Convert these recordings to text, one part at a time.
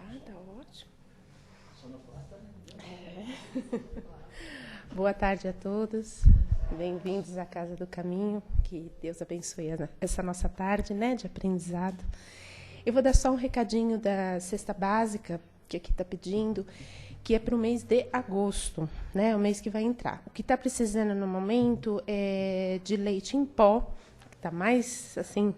Tá ótimo. Boa tarde a todos. Bem-vindos à Casa do Caminho. Que Deus abençoe essa nossa tarde, né, de aprendizado. Eu vou dar só um recadinho da cesta básica, que aqui está pedindo, que é para o mês de agosto, né, o mês que vai entrar. O que está precisando no momento é de leite em pó, que está mais, assim,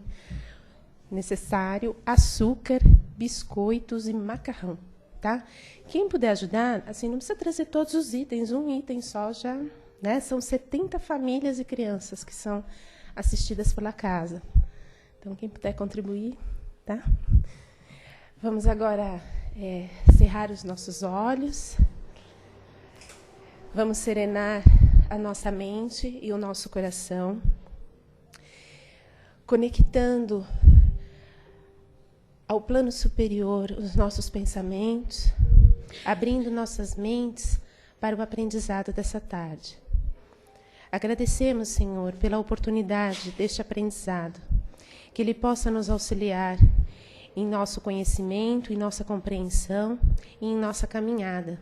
necessário, açúcar, biscoitos e macarrão, tá? Quem puder ajudar, assim, não precisa trazer todos os itens, um item só já, né? São 70 famílias e crianças que são assistidas pela casa. Então, quem puder contribuir, tá? Vamos agora cerrar os nossos olhos. Vamos serenar a nossa mente e o nosso coração, conectando ao plano superior os nossos pensamentos, abrindo nossas mentes para o aprendizado dessa tarde. Agradecemos, Senhor, pela oportunidade deste aprendizado, que Ele possa nos auxiliar em nosso conhecimento, em nossa compreensão e em nossa caminhada.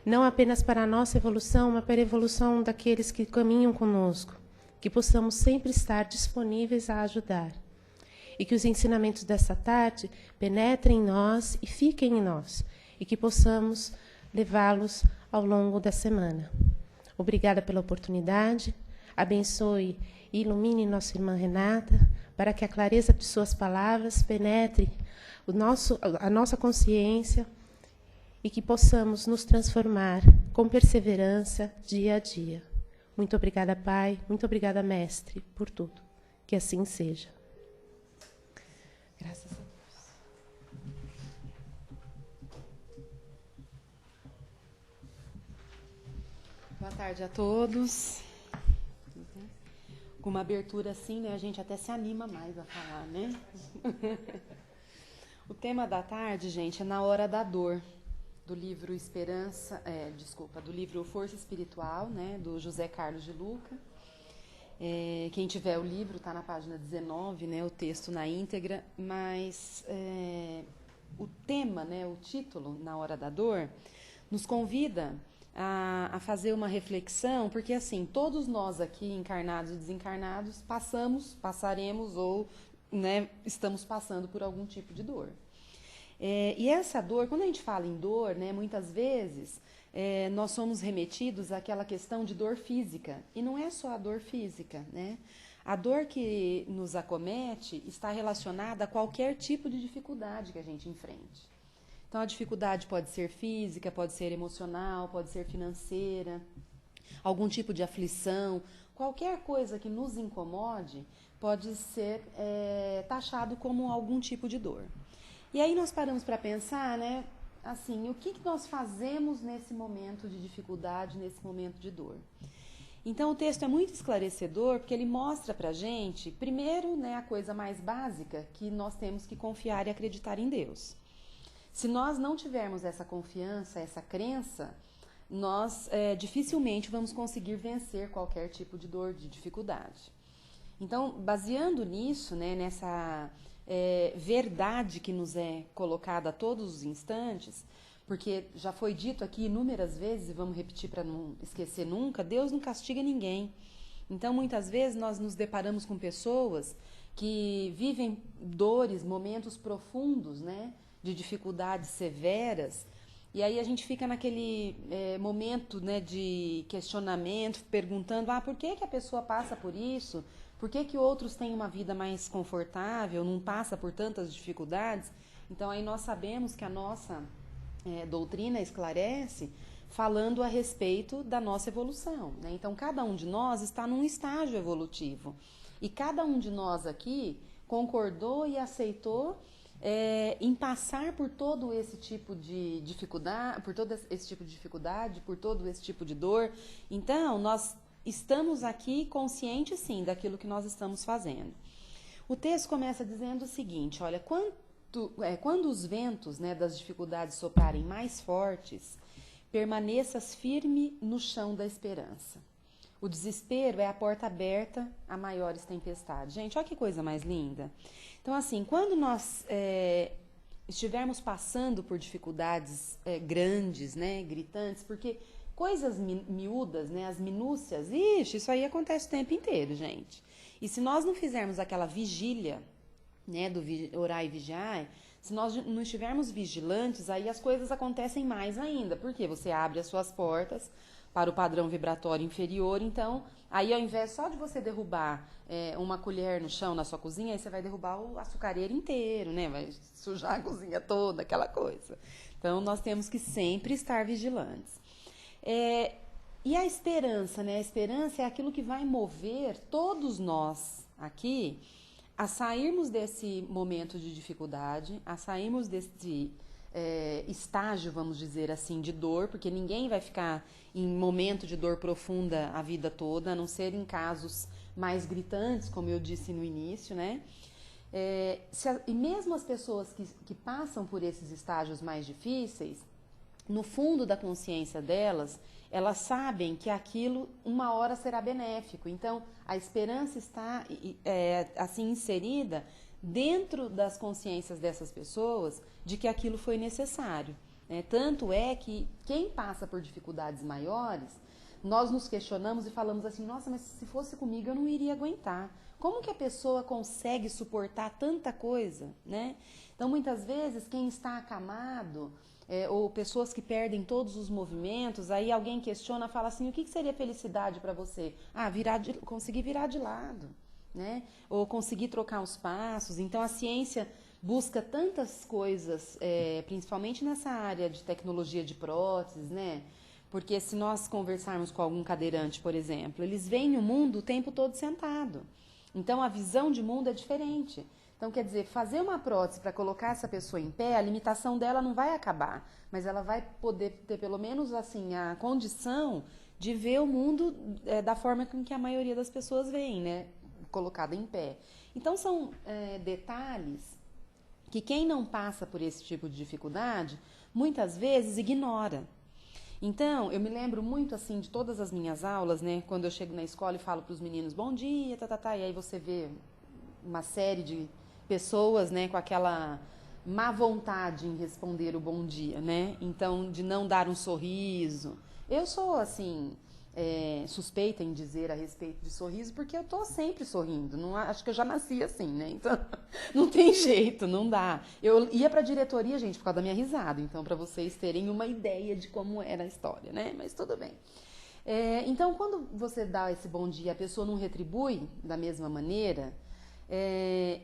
Não apenas para a nossa evolução, mas para a evolução daqueles que caminham conosco, que possamos sempre estar disponíveis a ajudar. E que os ensinamentos dessa tarde penetrem em nós e fiquem em nós, e que possamos levá-los ao longo da semana. Obrigada pela oportunidade, abençoe e ilumine nossa irmã Renata, para que a clareza de suas palavras penetre a nossa consciência e que possamos nos transformar com perseverança dia a dia. Muito obrigada, Pai, muito obrigada, Mestre, por tudo. Que assim seja. Graças a Deus. Boa tarde a todos. Com uma abertura assim, né, a gente até se anima mais a falar, né? O tema da tarde, gente, é Na Hora da Dor, do livro do livro Força Espiritual, né, do José Carlos de Luca. Quem tiver o livro está na página 19, né, o texto na íntegra, mas o tema, né, o título, Na Hora da Dor, nos convida a fazer uma reflexão, porque assim, todos nós aqui, encarnados e desencarnados, passaremos ou, né, estamos passando por algum tipo de dor. E essa dor, quando a gente fala em dor, né, muitas vezes nós somos remetidos àquela questão de dor física. E não é só a dor física, né? A dor que nos acomete está relacionada a qualquer tipo de dificuldade que a gente enfrente. Então, a dificuldade pode ser física, pode ser emocional, pode ser financeira, algum tipo de aflição. Qualquer coisa que nos incomode pode ser taxado como algum tipo de dor. E aí nós paramos para pensar, né? Assim, o que nós fazemos nesse momento de dificuldade, nesse momento de dor? Então, o texto é muito esclarecedor, porque ele mostra para a gente, primeiro, né, a coisa mais básica, que nós temos que confiar e acreditar em Deus. Se nós não tivermos essa confiança, essa crença, nós dificilmente vamos conseguir vencer qualquer tipo de dor, de dificuldade. Então, baseando nisso, né, nessa verdade que nos é colocada a todos os instantes, porque já foi dito aqui inúmeras vezes, e vamos repetir para não esquecer nunca, Deus não castiga ninguém. Então, muitas vezes, nós nos deparamos com pessoas que vivem dores, momentos profundos, né, de dificuldades severas, e aí a gente fica naquele momento, né, de questionamento, perguntando, por que a pessoa passa por isso? Por que outros têm uma vida mais confortável, não passa por tantas dificuldades? Então, aí nós sabemos que a nossa doutrina esclarece falando a respeito da nossa evolução, né? Então, cada um de nós está num estágio evolutivo. E cada um de nós aqui concordou e aceitou em passar por todo esse tipo de dificuldade, por todo esse tipo de dificuldade, por todo esse tipo de dor. Então, nós estamos aqui conscientes, sim, daquilo que nós estamos fazendo. O texto começa dizendo o seguinte, olha, quando os ventos, né, das dificuldades soprarem mais fortes, permaneças firme no chão da esperança. O desespero é a porta aberta a maiores tempestades. Gente, olha que coisa mais linda. Então, assim, quando nós estivermos passando por dificuldades grandes, né, gritantes, porque coisas miúdas, né, as minúcias, isso aí acontece o tempo inteiro, gente. E se nós não fizermos aquela vigília, né, do orar e vigiar, se nós não estivermos vigilantes, aí as coisas acontecem mais ainda, porque você abre as suas portas para o padrão vibratório inferior, então, aí ao invés só de você derrubar uma colher no chão na sua cozinha, aí você vai derrubar o açucareiro inteiro, né, vai sujar a cozinha toda, aquela coisa. Então, nós temos que sempre estar vigilantes. E a esperança, né, a esperança é aquilo que vai mover todos nós aqui a sairmos desse momento de dificuldade, a sairmos desse estágio, vamos dizer assim, de dor, porque ninguém vai ficar em momento de dor profunda a vida toda, a não ser em casos mais gritantes, como eu disse no início, né? E mesmo as pessoas que passam por esses estágios mais difíceis, no fundo da consciência delas, elas sabem que aquilo uma hora será benéfico. Então, a esperança está assim inserida dentro das consciências dessas pessoas de que aquilo foi necessário. Tanto é que quem passa por dificuldades maiores, nós nos questionamos e falamos assim, nossa, mas se fosse comigo eu não iria aguentar. Como que a pessoa consegue suportar tanta coisa, né? Então, muitas vezes, quem está acamado, ou pessoas que perdem todos os movimentos, aí alguém questiona, fala assim, o que seria felicidade para você? Conseguir virar de lado, né? Ou conseguir trocar os passos. Então, a ciência busca tantas coisas, principalmente nessa área de tecnologia de próteses, né? Porque se nós conversarmos com algum cadeirante, por exemplo, eles veem o mundo o tempo todo sentado. Então, a visão de mundo é diferente. Então, quer dizer, fazer uma prótese para colocar essa pessoa em pé, a limitação dela não vai acabar, mas ela vai poder ter, pelo menos, assim, a condição de ver o mundo da forma com que a maioria das pessoas veem, né? Colocada em pé. Então, são detalhes que quem não passa por esse tipo de dificuldade, muitas vezes ignora. Então, eu me lembro muito, assim, de todas as minhas aulas, né? Quando eu chego na escola e falo para os meninos, bom dia, e aí você vê uma série de pessoas, né, com aquela má vontade em responder o bom dia, né? Então, de não dar um sorriso. Eu sou, assim, suspeita em dizer a respeito de sorriso, porque eu tô sempre sorrindo. Não, acho que eu já nasci assim, né? Então, não tem jeito, não dá. Eu ia pra diretoria, gente, por causa da minha risada. Então, para vocês terem uma ideia de como era a história, né? Mas tudo bem. Então, quando você dá esse bom dia, a pessoa não retribui da mesma maneira,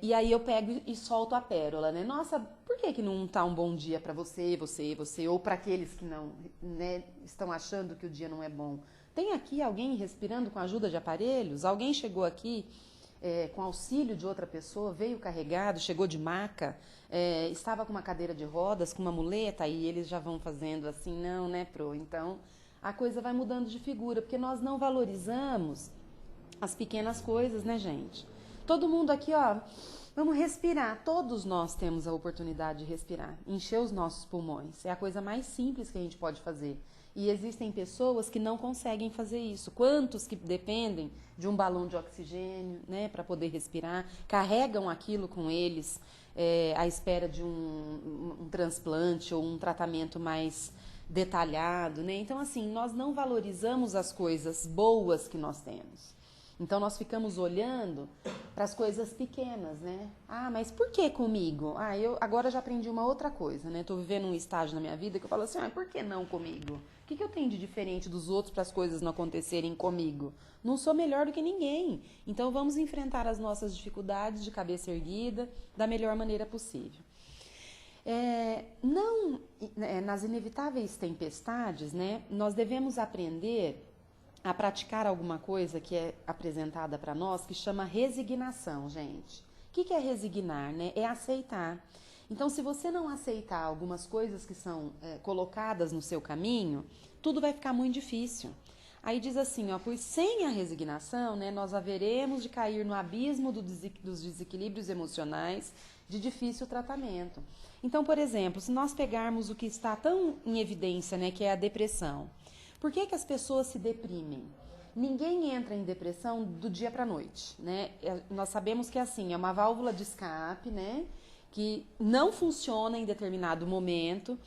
e aí eu pego e solto a pérola, né? Nossa, por que não tá um bom dia para você, ou para aqueles que não, né, estão achando que o dia não é bom? Tem aqui alguém respirando com a ajuda de aparelhos? Alguém chegou aqui com auxílio de outra pessoa, veio carregado, chegou de maca, estava com uma cadeira de rodas, com uma muleta, e eles já vão fazendo assim, não, né, Pro? Então, a coisa vai mudando de figura, porque nós não valorizamos as pequenas coisas, né, gente? Todo mundo aqui, ó, vamos respirar. Todos nós temos a oportunidade de respirar, encher os nossos pulmões. É a coisa mais simples que a gente pode fazer. E existem pessoas que não conseguem fazer isso. Quantos que dependem de um balão de oxigênio, né, para poder respirar, carregam aquilo com eles à espera de um transplante ou um tratamento mais detalhado, né? Então, assim, nós não valorizamos as coisas boas que nós temos. Então, nós ficamos olhando para as coisas pequenas, né? Ah, mas por que comigo? Eu agora já aprendi uma outra coisa, né? Estou vivendo um estágio na minha vida que eu falo assim, por que não comigo? O que eu tenho de diferente dos outros para as coisas não acontecerem comigo? Não sou melhor do que ninguém. Então, vamos enfrentar as nossas dificuldades de cabeça erguida da melhor maneira possível. Nas inevitáveis tempestades, né? Nós devemos aprender a praticar alguma coisa que é apresentada para nós, que chama resignação, gente. O que é resignar, né? É aceitar. Então, se você não aceitar algumas coisas que são colocadas no seu caminho, tudo vai ficar muito difícil. Aí diz assim, pois sem a resignação, né, nós haveremos de cair no abismo dos desequilíbrios emocionais de difícil tratamento. Então, por exemplo, se nós pegarmos o que está tão em evidência, né, que é a depressão, por que as pessoas se deprimem? Ninguém entra em depressão do dia para a noite, né? Nós sabemos que assim, é uma válvula de escape, né? que não funciona em determinado momento,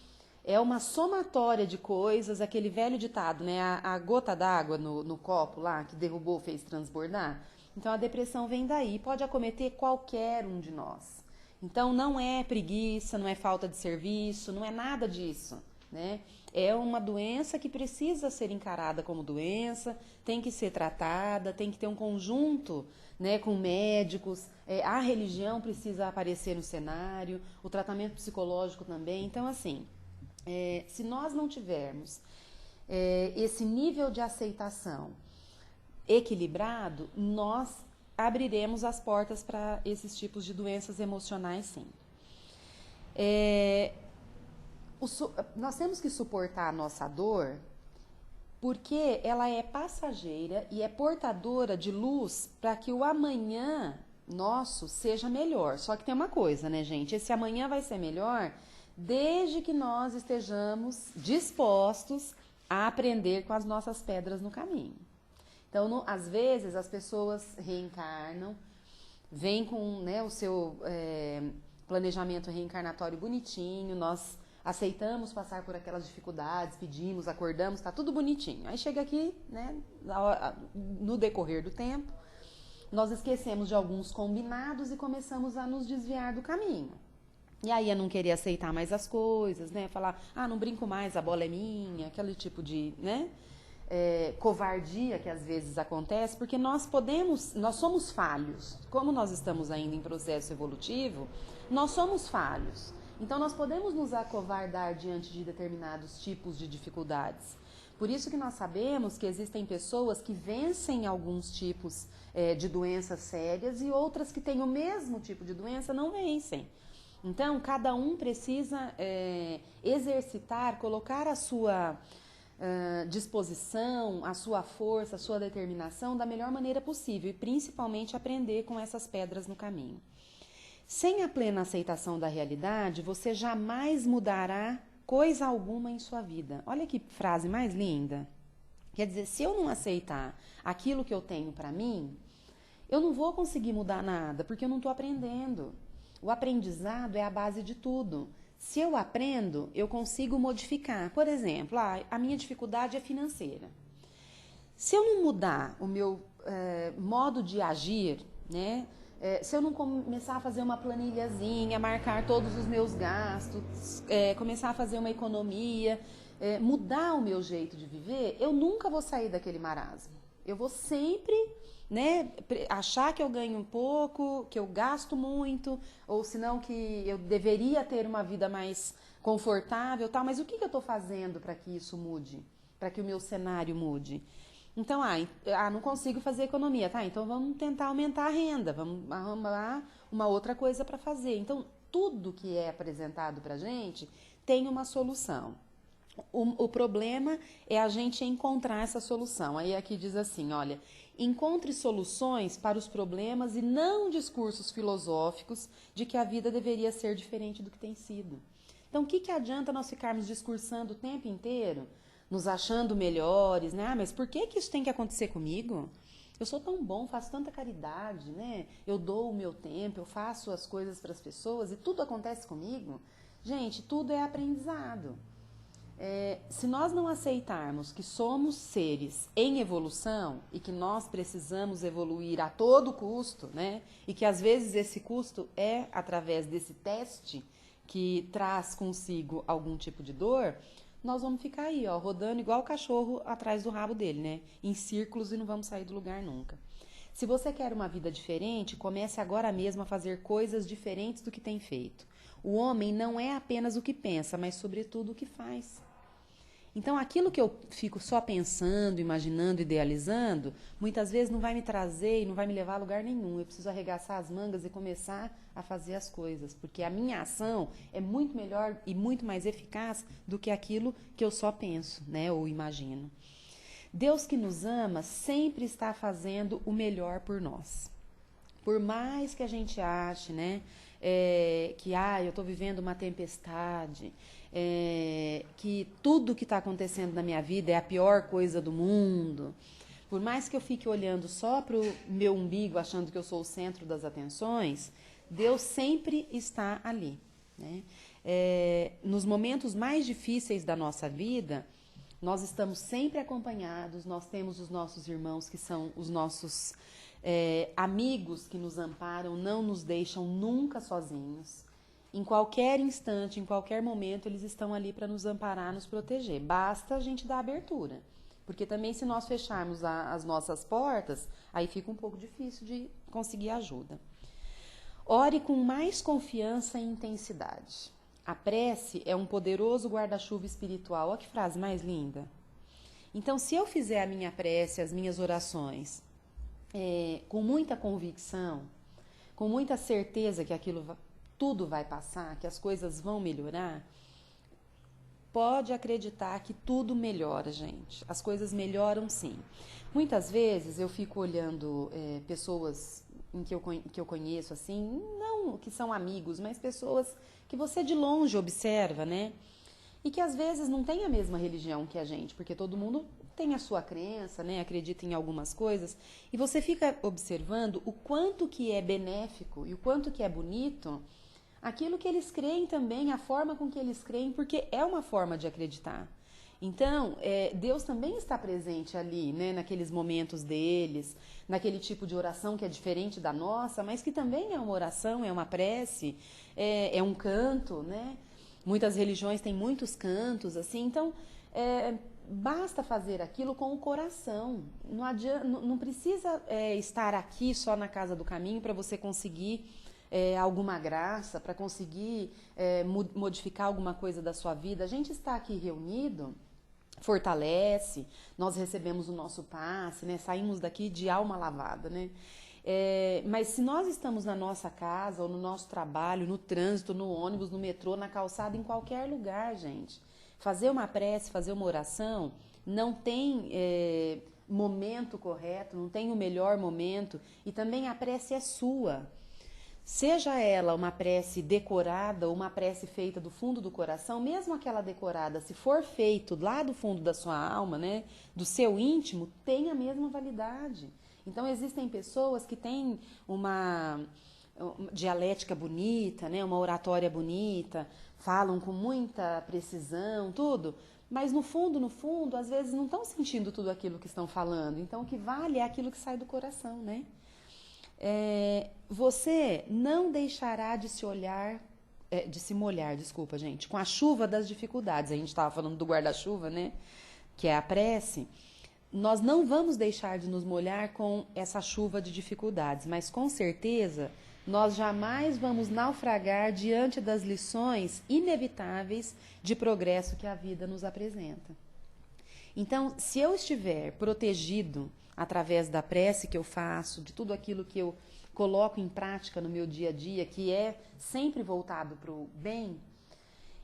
é uma somatória de coisas, aquele velho ditado, né? A gota d'água no copo lá, que derrubou, fez transbordar. Então, a depressão vem daí, pode acometer qualquer um de nós. Então, não é preguiça, não é falta de serviço, não é nada disso, né? É uma doença que precisa ser encarada como doença, tem que ser tratada, tem que ter um conjunto, né, com médicos, a religião precisa aparecer no cenário, o tratamento psicológico também. Então, assim, se nós não tivermos esse nível de aceitação equilibrado, nós abriremos as portas para esses tipos de doenças emocionais, sim. Nós temos que suportar a nossa dor porque ela é passageira e é portadora de luz para que o amanhã nosso seja melhor. Só que tem uma coisa, né, gente? Esse amanhã vai ser melhor desde que nós estejamos dispostos a aprender com as nossas pedras no caminho. Então, às vezes, as pessoas reencarnam, vêm com, né, o seu planejamento reencarnatório bonitinho, nós aceitamos passar por aquelas dificuldades, pedimos, acordamos, tá tudo bonitinho. Aí chega aqui, né, no decorrer do tempo, nós esquecemos de alguns combinados e começamos a nos desviar do caminho. E aí a não querer aceitar mais as coisas, né, falar, não brinco mais, a bola é minha, aquele tipo de, né, covardia que às vezes acontece, porque nós somos falhos. Como nós estamos ainda em processo evolutivo, nós somos falhos. Então, nós podemos nos acovardar diante de determinados tipos de dificuldades. Por isso que nós sabemos que existem pessoas que vencem alguns tipos de doenças sérias e outras que têm o mesmo tipo de doença não vencem. Então, cada um precisa exercitar, colocar a sua disposição, a sua força, a sua determinação da melhor maneira possível e principalmente aprender com essas pedras no caminho. Sem a plena aceitação da realidade, você jamais mudará coisa alguma em sua vida. Olha que frase mais linda. Quer dizer, se eu não aceitar aquilo que eu tenho para mim, eu não vou conseguir mudar nada, porque eu não estou aprendendo. O aprendizado é a base de tudo. Se eu aprendo, eu consigo modificar. Por exemplo, a minha dificuldade é financeira. Se eu não mudar o meu modo de agir, né? Se eu não começar a fazer uma planilhazinha, marcar todos os meus gastos, começar a fazer uma economia, mudar o meu jeito de viver, eu nunca vou sair daquele marasmo. Eu vou sempre, né, achar que eu ganho um pouco, que eu gasto muito, ou senão que eu deveria ter uma vida mais confortável, tal. Mas o que eu estou fazendo para que isso mude? Para que o meu cenário mude? Então, não consigo fazer economia, tá? Então vamos tentar aumentar a renda, vamos arrumar uma outra coisa para fazer. Então, tudo que é apresentado para a gente tem uma solução. O problema é a gente encontrar essa solução. Aí aqui diz assim, olha, encontre soluções para os problemas e não discursos filosóficos de que a vida deveria ser diferente do que tem sido. Então, o que adianta nós ficarmos discursando o tempo inteiro, nos achando melhores, né? Mas por que isso tem que acontecer comigo? Eu sou tão bom, faço tanta caridade, né? Eu dou o meu tempo, eu faço as coisas para as pessoas e tudo acontece comigo. Gente, tudo é aprendizado. Se nós não aceitarmos que somos seres em evolução e que nós precisamos evoluir a todo custo, né? E que às vezes esse custo é através desse teste que traz consigo algum tipo de dor, nós vamos ficar aí, rodando igual o cachorro atrás do rabo dele, né? Em círculos e não vamos sair do lugar nunca. Se você quer uma vida diferente, comece agora mesmo a fazer coisas diferentes do que tem feito. O homem não é apenas o que pensa, mas sobretudo o que faz. Então, aquilo que eu fico só pensando, imaginando, idealizando, muitas vezes não vai me trazer e não vai me levar a lugar nenhum. Eu preciso arregaçar as mangas e começar a fazer as coisas, porque a minha ação é muito melhor e muito mais eficaz do que aquilo que eu só penso, né, ou imagino. Deus que nos ama sempre está fazendo o melhor por nós. Por mais que a gente ache, né, que eu estou vivendo uma tempestade, que tudo que está acontecendo na minha vida é a pior coisa do mundo, por mais que eu fique olhando só para o meu umbigo, achando que eu sou o centro das atenções, Deus sempre está ali, né? Nos momentos mais difíceis da nossa vida, nós estamos sempre acompanhados, nós temos os nossos irmãos que são os nossos amigos que nos amparam, não nos deixam nunca sozinhos. Em qualquer instante, em qualquer momento, eles estão ali para nos amparar, nos proteger. Basta a gente dar abertura. Porque também se nós fecharmos as nossas portas, aí fica um pouco difícil de conseguir ajuda. Ore com mais confiança e intensidade. A prece é um poderoso guarda-chuva espiritual. Olha que frase mais linda. Então, se eu fizer a minha prece, as minhas orações, com muita convicção, com muita certeza que tudo vai passar, que as coisas vão melhorar, pode acreditar que tudo melhora, gente. As coisas melhoram sim. Muitas vezes eu fico olhando pessoas que eu conheço, assim, não que são amigos, mas pessoas que você de longe observa, né? E que às vezes não tem a mesma religião que a gente, porque todo mundo tem a sua crença, né? Acredita em algumas coisas. E você fica observando o quanto que é benéfico e o quanto que é bonito aquilo que eles creem também, a forma com que eles creem, porque é uma forma de acreditar. Então, Deus também está presente ali, né, naqueles momentos deles, naquele tipo de oração que é diferente da nossa, mas que também é uma oração, é uma prece, é um canto, né? Muitas religiões têm muitos cantos, assim, então basta fazer aquilo com o coração. Não adianta, não precisa estar aqui só na casa do caminho para você conseguir alguma graça, para conseguir modificar alguma coisa da sua vida. A gente está aqui reunido, fortalece, nós recebemos o nosso passe, né? Saímos daqui de alma lavada, né? Mas se nós estamos na nossa casa, ou no nosso trabalho, no trânsito, no ônibus, no metrô, na calçada, em qualquer lugar, gente, fazer uma prece, fazer uma oração, não tem momento correto, não tem o melhor momento, e também a prece é sua. Seja ela uma prece decorada ou uma prece feita do fundo do coração, mesmo aquela decorada, se for feito lá do fundo da sua alma, né, do seu íntimo, tem a mesma validade. Então, existem pessoas que têm uma dialética bonita, né, uma oratória bonita, falam com muita precisão, tudo, mas no fundo, às vezes não estão sentindo tudo aquilo que estão falando. Então, o que vale é aquilo que sai do coração, né? Você não deixará de se molhar, desculpa, gente, com a chuva das dificuldades. A gente estava falando do guarda-chuva, né? Que é a prece. Nós não vamos deixar de nos molhar com essa chuva de dificuldades, mas com certeza nós jamais vamos naufragar diante das lições inevitáveis de progresso que a vida nos apresenta. Então, se eu estiver protegido através da prece que eu faço, de tudo aquilo que eu coloco em prática no meu dia a dia, que é sempre voltado para o bem,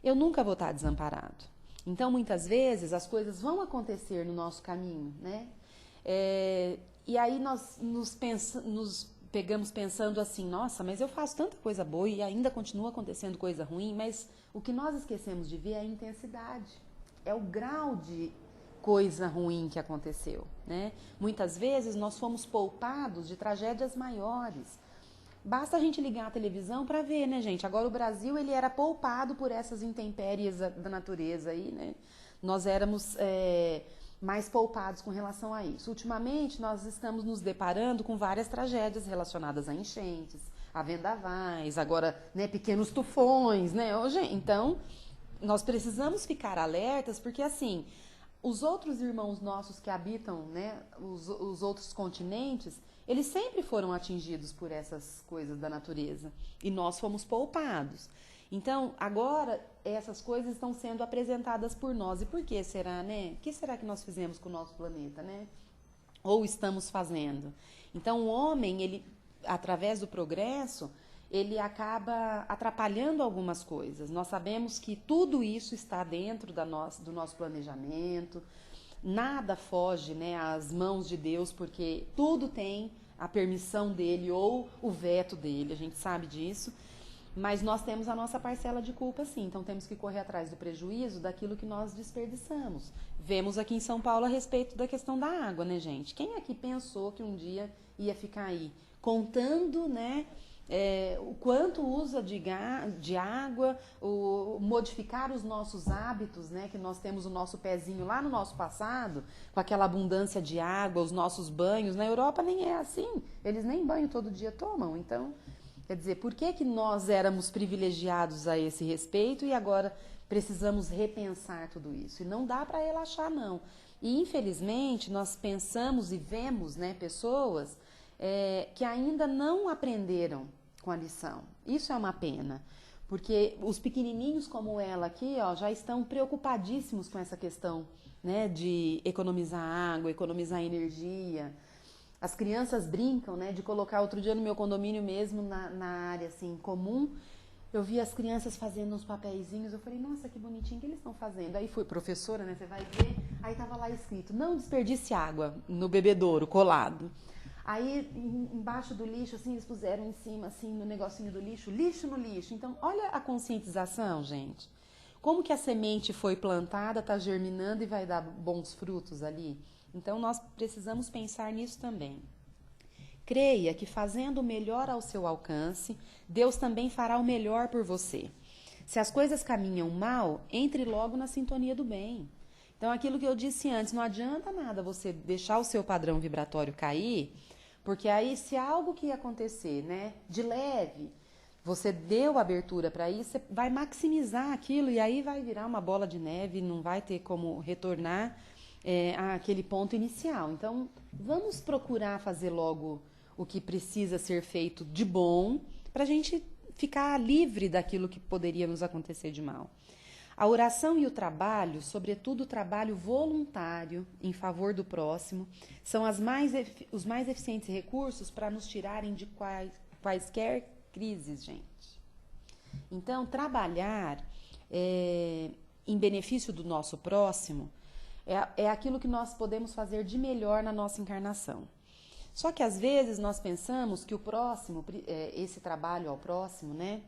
eu nunca vou estar desamparado. Então, muitas vezes, as coisas vão acontecer no nosso caminho, né? E aí nós nos pegamos pensando assim, nossa, mas eu faço tanta coisa boa e ainda continua acontecendo coisa ruim, mas o que nós esquecemos de ver é a intensidade, é o grau de coisa ruim que aconteceu, né? Muitas vezes nós fomos poupados de tragédias maiores. Basta a gente ligar a televisão para ver, né, gente? Agora o Brasil, ele era poupado por essas intempéries da natureza aí, né? Nós éramos mais poupados com relação a isso. Ultimamente, nós estamos nos deparando com várias tragédias relacionadas a enchentes, a vendavais, agora, né, pequenos tufões, né? Então, nós precisamos ficar alertas, porque assim, os outros irmãos nossos que habitam, né, os outros continentes, eles sempre foram atingidos por essas coisas da natureza e nós fomos poupados. Então, agora, essas coisas estão sendo apresentadas por nós. E por que será, né? O que será que nós fizemos com o nosso planeta, né? Ou estamos fazendo? Então, o homem, ele, através do progresso, ele acaba atrapalhando algumas coisas. Nós sabemos que tudo isso está dentro do nosso planejamento, nada foge, né, às mãos de Deus, porque tudo tem a permissão dele ou o veto dele, a gente sabe disso, mas nós temos a nossa parcela de culpa sim, então temos que correr atrás do prejuízo daquilo que nós desperdiçamos. Vemos aqui em São Paulo a respeito da questão da água, né, gente? Quem aqui pensou que um dia ia ficar aí contando, né, o quanto usa de água, modificar os nossos hábitos, né? Que nós temos o nosso pezinho lá no nosso passado, com aquela abundância de água, os nossos banhos. Na Europa nem é assim, eles nem banho todo dia tomam. Então, quer dizer, por que nós éramos privilegiados a esse respeito e agora precisamos repensar tudo isso? E não dá para relaxar, não. E, infelizmente, nós pensamos e vemos, né, pessoas que ainda não aprenderam com a lição. Isso é uma pena, porque os pequenininhos como ela aqui, ó, já estão preocupadíssimos com essa questão, né, de economizar água, economizar energia. As crianças brincam, né, de colocar, outro dia no meu condomínio mesmo, na área assim, comum, eu vi as crianças fazendo uns papeizinhos, eu falei, nossa, que bonitinho que eles estão fazendo. Aí fui, professora, né, você vai ver, aí tava lá escrito, não desperdice água no bebedouro, colado. Aí, embaixo do lixo, assim, eles puseram em cima, assim, no negocinho do lixo, lixo no lixo. Então, olha a conscientização, gente. Como que a semente foi plantada, está germinando e vai dar bons frutos ali? Então, nós precisamos pensar nisso também. Creia que fazendo o melhor ao seu alcance, Deus também fará o melhor por você. Se as coisas caminham mal, entre logo na sintonia do bem. Então, aquilo que eu disse antes, não adianta nada você deixar o seu padrão vibratório cair, porque aí se algo que ia acontecer, né, de leve, você deu abertura para isso, você vai maximizar aquilo e aí vai virar uma bola de neve, não vai ter como retornar àquele ponto inicial. Então, vamos procurar fazer logo o que precisa ser feito de bom para a gente ficar livre daquilo que poderia nos acontecer de mal. A oração e o trabalho, sobretudo o trabalho voluntário em favor do próximo, são os mais eficientes recursos para nos tirarem de quaisquer crises, gente. Então, trabalhar em benefício do nosso próximo é aquilo que nós podemos fazer de melhor na nossa encarnação. Só que às vezes nós pensamos que o próximo, esse trabalho ao próximo, né,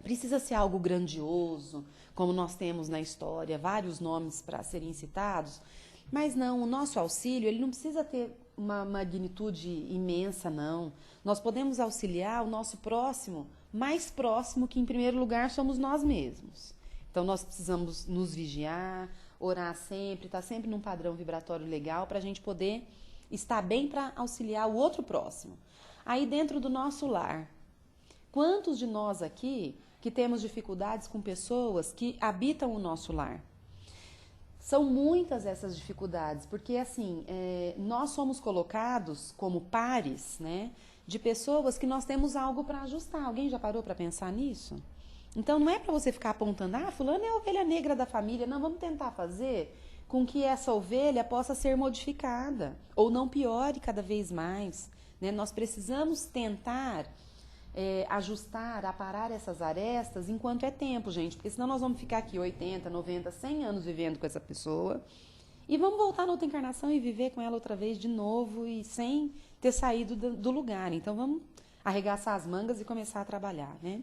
precisa ser algo grandioso, como nós temos na história, vários nomes para serem citados, mas não, o nosso auxílio, ele não precisa ter uma magnitude imensa, não. Nós podemos auxiliar o nosso próximo, mais próximo que, em primeiro lugar, somos nós mesmos. Então, nós precisamos nos vigiar, orar sempre, estar sempre num padrão vibratório legal para a gente poder estar bem para auxiliar o outro próximo. Aí, dentro do nosso lar, quantos de nós aqui que temos dificuldades com pessoas que habitam o nosso lar? São muitas essas dificuldades, porque assim, nós somos colocados como pares, né, de pessoas que nós temos algo para ajustar. Alguém já parou para pensar nisso? Então não é para você ficar apontando, fulano é a ovelha negra da família. Não, vamos tentar fazer com que essa ovelha possa ser modificada, ou não piore cada vez mais, né? Nós precisamos tentar ajustar, aparar essas arestas enquanto é tempo, gente, porque senão nós vamos ficar aqui 80, 90, 100 anos vivendo com essa pessoa e vamos voltar na outra encarnação e viver com ela outra vez de novo e sem ter saído do lugar. Então vamos arregaçar as mangas e começar a trabalhar, né?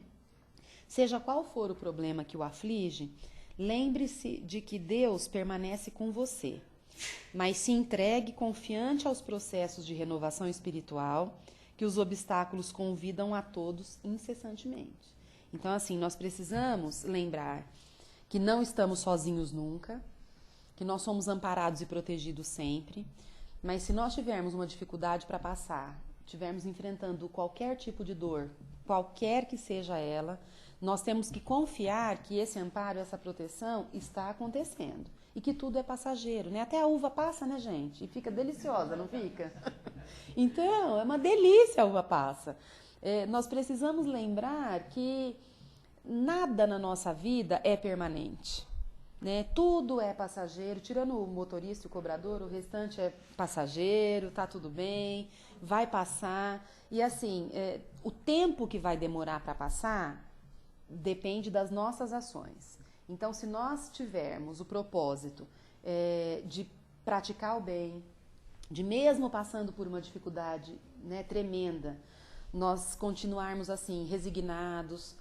Seja qual for o problema que o aflige, lembre-se de que Deus permanece com você, mas se entregue confiante aos processos de renovação espiritual que os obstáculos convidam a todos incessantemente. Então, assim, nós precisamos lembrar que não estamos sozinhos nunca, que nós somos amparados e protegidos sempre, mas se nós tivermos uma dificuldade para passar, estivermos enfrentando qualquer tipo de dor, qualquer que seja ela, nós temos que confiar que esse amparo, essa proteção está acontecendo e que tudo é passageiro, né? Até a uva passa, né, gente? E fica deliciosa, não fica? Então, é uma delícia a uva passa. Nós precisamos lembrar que nada na nossa vida é permanente, né? Tudo é passageiro, tirando o motorista e o cobrador, o restante é passageiro, tá tudo bem, vai passar. E assim, o tempo que vai demorar para passar depende das nossas ações. Então, se nós tivermos o propósito de praticar o bem, de mesmo passando por uma dificuldade, né, tremenda, nós continuarmos assim, resignados,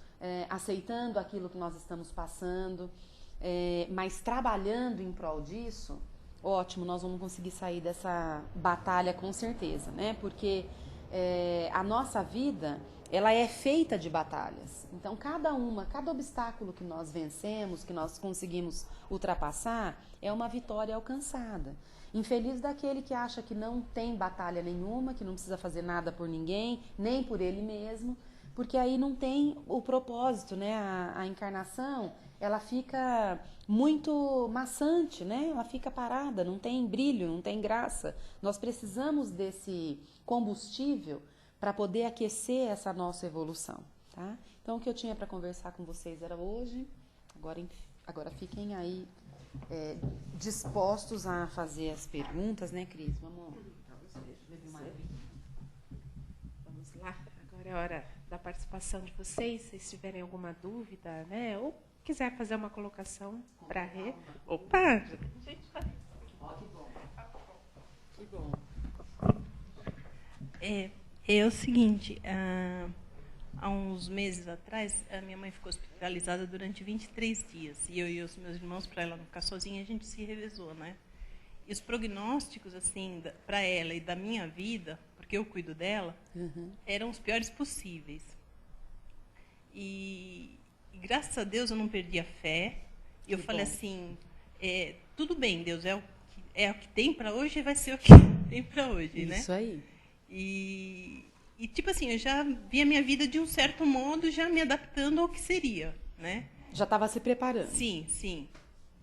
aceitando aquilo que nós estamos passando, mas trabalhando em prol disso, ótimo, nós vamos conseguir sair dessa batalha com certeza, né? Porque a nossa vida, ela é feita de batalhas. Então, cada obstáculo que nós vencemos, que nós conseguimos ultrapassar, é uma vitória alcançada. Infeliz daquele que acha que não tem batalha nenhuma, que não precisa fazer nada por ninguém, nem por ele mesmo, porque aí não tem o propósito, né? A encarnação, ela fica muito maçante, né? Ela fica parada, não tem brilho, não tem graça. Nós precisamos desse combustível para poder aquecer essa nossa evolução, tá? Então, o que eu tinha para conversar com vocês era hoje. Agora fiquem aí dispostos a fazer as perguntas, né, Cris? Vamos lá. Agora é a hora da participação de vocês. Se vocês tiverem alguma dúvida, né? Ou quiser fazer uma colocação para Rê. Opa! Que bom. Que bom. É o seguinte, há uns meses atrás, a minha mãe ficou hospitalizada durante 23 dias. E eu e os meus irmãos, para ela não ficar sozinha, a gente se revezou, né? E os prognósticos, assim, para ela e da minha vida, porque eu cuido dela, eram os piores possíveis. E graças a Deus eu não perdi a fé. E eu falei assim, tudo bem, Deus, é o que tem para hoje e vai ser o que tem para hoje, né? Isso aí. E, tipo assim, eu já vi a minha vida de um certo modo, já me adaptando ao que seria, né? Já estava se preparando. Sim, sim.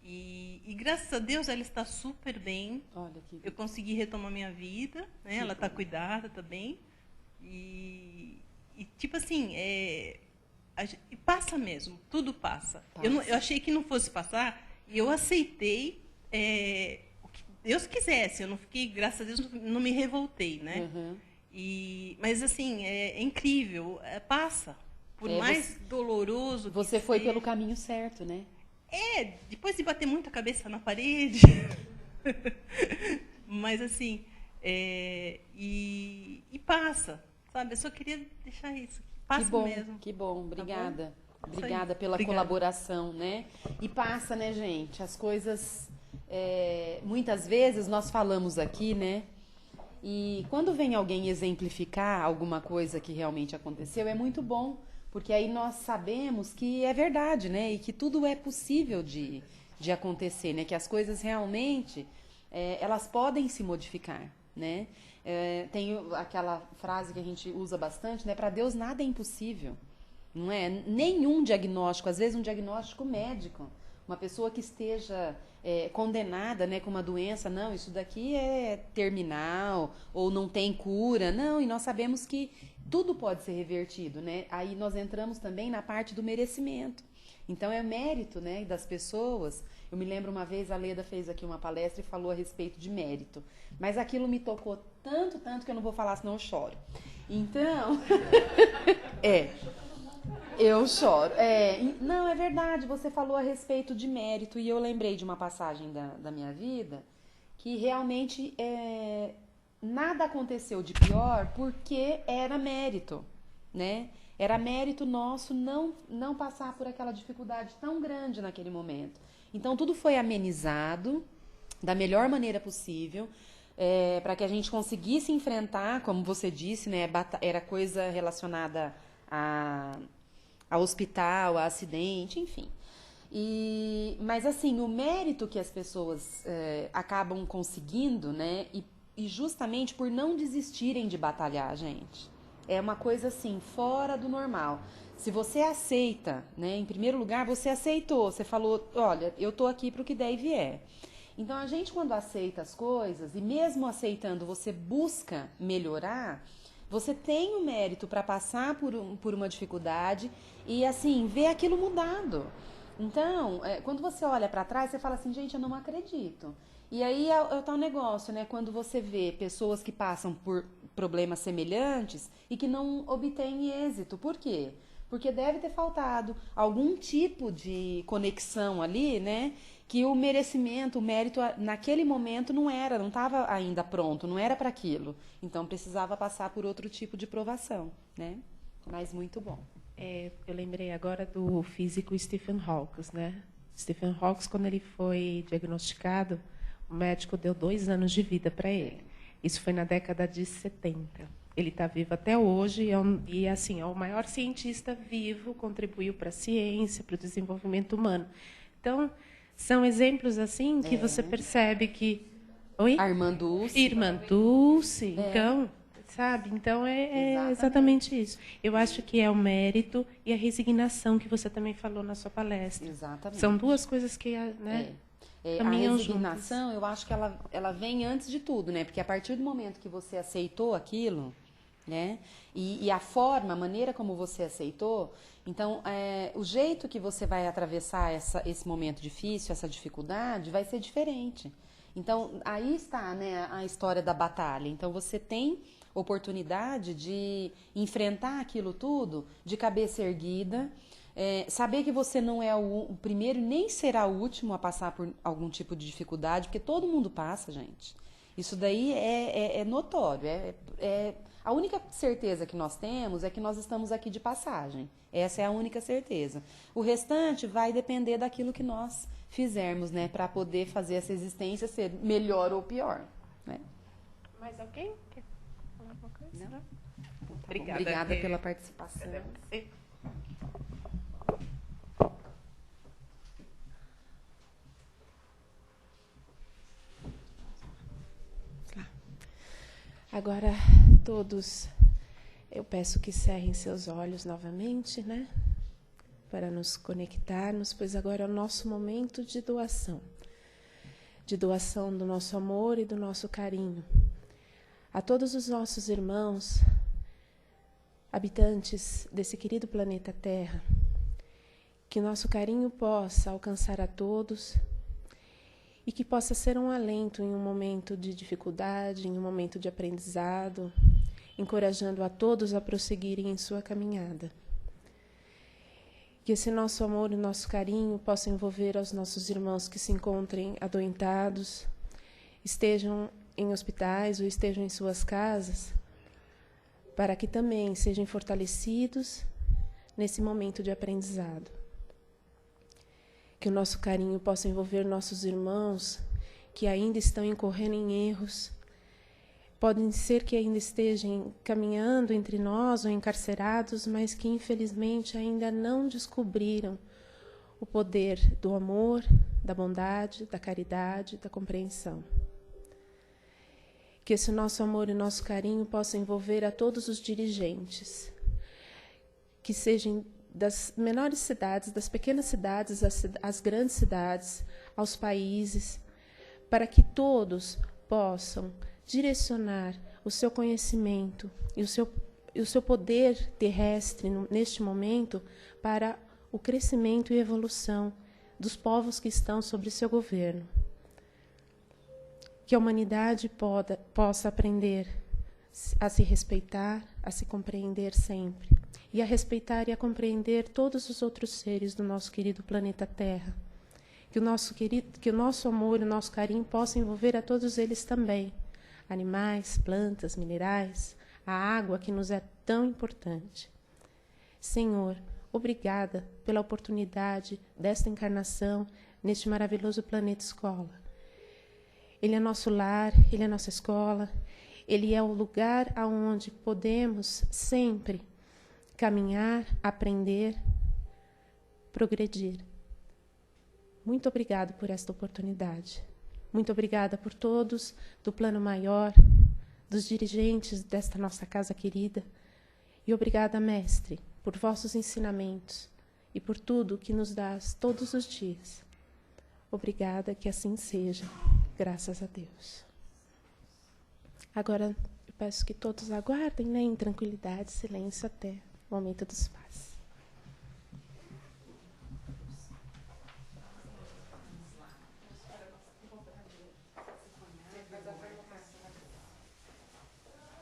E graças a Deus ela está super bem. Olha que... Eu consegui retomar minha vida, né? Ela está cuidada também. E tipo assim, passa mesmo, tudo passa. Eu achei que não fosse passar e eu aceitei o que Deus quisesse. Eu não fiquei, graças a Deus, não me revoltei, né? Mas assim, é incrível, passa. Por mais doloroso que você foi pelo caminho certo, né? Depois de bater muito a cabeça na parede. Mas assim, e passa, sabe? Eu só queria deixar isso. Passa mesmo. Que bom, obrigada. Tá bom? Obrigada pela colaboração, né? E passa, né, gente? As coisas, muitas vezes nós falamos aqui, né? E quando vem alguém exemplificar alguma coisa que realmente aconteceu, é muito bom, porque aí nós sabemos que é verdade, né? E que tudo é possível de acontecer, né? Que as coisas realmente, elas podem se modificar, né? Tem aquela frase que a gente usa bastante, né? Para Deus nada é impossível, não é? Nenhum diagnóstico, às vezes um diagnóstico médico, uma pessoa que esteja condenada, né, com uma doença, não, isso daqui é terminal, ou não tem cura, não, e nós sabemos que tudo pode ser revertido, né? Aí nós entramos também na parte do merecimento. Então é mérito, né, das pessoas. Eu me lembro uma vez a Leda fez aqui uma palestra e falou a respeito de mérito, mas aquilo me tocou tanto que eu não vou falar, senão eu choro. Então, eu choro. Não, é verdade, você falou a respeito de mérito e eu lembrei de uma passagem da minha vida que realmente nada aconteceu de pior porque era mérito, né? Era mérito nosso não passar por aquela dificuldade tão grande naquele momento. Então, tudo foi amenizado da melhor maneira possível, para que a gente conseguisse enfrentar, como você disse, né? Era coisa relacionada a hospital, a acidente, enfim. Mas, assim, o mérito que as pessoas acabam conseguindo, né? E justamente por não desistirem de batalhar, gente. É uma coisa, assim, fora do normal. Se você aceita, né? Em primeiro lugar, você aceitou. Você falou, olha, eu tô aqui pro que der e vier. Então, a gente, quando aceita as coisas, e mesmo aceitando, você busca melhorar, você tem o mérito para passar por uma dificuldade e, assim, ver aquilo mudado. Então, quando você olha para trás, você fala assim, gente, eu não acredito. E aí é o tal negócio, né? Quando você vê pessoas que passam por problemas semelhantes e que não obtêm êxito. Por quê? Porque deve ter faltado algum tipo de conexão ali, né? Que o merecimento, o mérito naquele momento não estava ainda pronto, não era para aquilo. Então precisava passar por outro tipo de provação, né? Mas muito bom. Eu lembrei agora do físico Stephen Hawking, né? Stephen Hawking, quando ele foi diagnosticado, o médico deu 2 anos de vida para ele. Isso foi na década de 70. Ele está vivo até hoje e assim, é o maior cientista vivo, contribuiu para a ciência, para o desenvolvimento humano. Então, são exemplos assim que você percebe que... Oi? A irmã Dulce. Irmã Dulce, então, sabe? Então, é exatamente isso. Eu acho que é o mérito e a resignação que você também falou na sua palestra. Exatamente. São duas coisas que, né, a caminham resignação, juntas. eu acho que ela vem antes de tudo, né? Porque a partir do momento que você aceitou aquilo, né? E a maneira como você aceitou, então, o jeito que você vai atravessar esse momento difícil, essa dificuldade, vai ser diferente. Então, aí está, né, a história da batalha. Então, você tem oportunidade de enfrentar aquilo tudo de cabeça erguida, saber que você não é o primeiro nem será o último a passar por algum tipo de dificuldade, porque todo mundo passa, gente. Isso daí é notório. A única certeza que nós temos é que nós estamos aqui de passagem. Essa é a única certeza. O restante vai depender daquilo que nós fizermos, né, para poder fazer essa existência ser melhor ou pior, né? Mais alguém quer falar alguma coisa? Não? Obrigada pela participação. Agora, todos, eu peço que cerrem seus olhos novamente, né? Para nos conectarmos, pois agora é o nosso momento de doação do nosso amor e do nosso carinho a todos os nossos irmãos, habitantes desse querido planeta Terra, que nosso carinho possa alcançar a todos e que possa ser um alento em um momento de dificuldade, em um momento de aprendizado, encorajando a todos a prosseguirem em sua caminhada. Que esse nosso amor e nosso carinho possam envolver aos nossos irmãos que se encontrem adoentados, estejam em hospitais ou estejam em suas casas, para que também sejam fortalecidos nesse momento de aprendizado. Que o nosso carinho possa envolver nossos irmãos que ainda estão incorrendo em erros, podem ser que ainda estejam caminhando entre nós ou encarcerados, mas que infelizmente ainda não descobriram o poder do amor, da bondade, da caridade, da compreensão. Que esse nosso amor e nosso carinho possam envolver a todos os dirigentes, que sejam das menores cidades, das pequenas cidades, às grandes cidades, aos países, para que todos possam direcionar o seu conhecimento e o seu poder terrestre neste momento para o crescimento e evolução dos povos que estão sob seu governo. Que a humanidade possa aprender a se respeitar, a se compreender sempre, e a respeitar e a compreender todos os outros seres do nosso querido planeta Terra. Que o nosso amor e o nosso carinho possam envolver a todos eles também. Animais, plantas, minerais, a água que nos é tão importante. Senhor, obrigada pela oportunidade desta encarnação neste maravilhoso planeta escola. Ele é nosso lar, ele é nossa escola, ele é o lugar aonde podemos sempre caminhar, aprender, progredir. Muito obrigada por esta oportunidade. Muito obrigada por todos do plano maior, dos dirigentes desta nossa casa querida. E obrigada, Mestre, por vossos ensinamentos e por tudo que nos dás todos os dias. Obrigada, que assim seja. Graças a Deus. Agora, eu peço que todos aguardem, né, em tranquilidade, silêncio até o momento dos passos.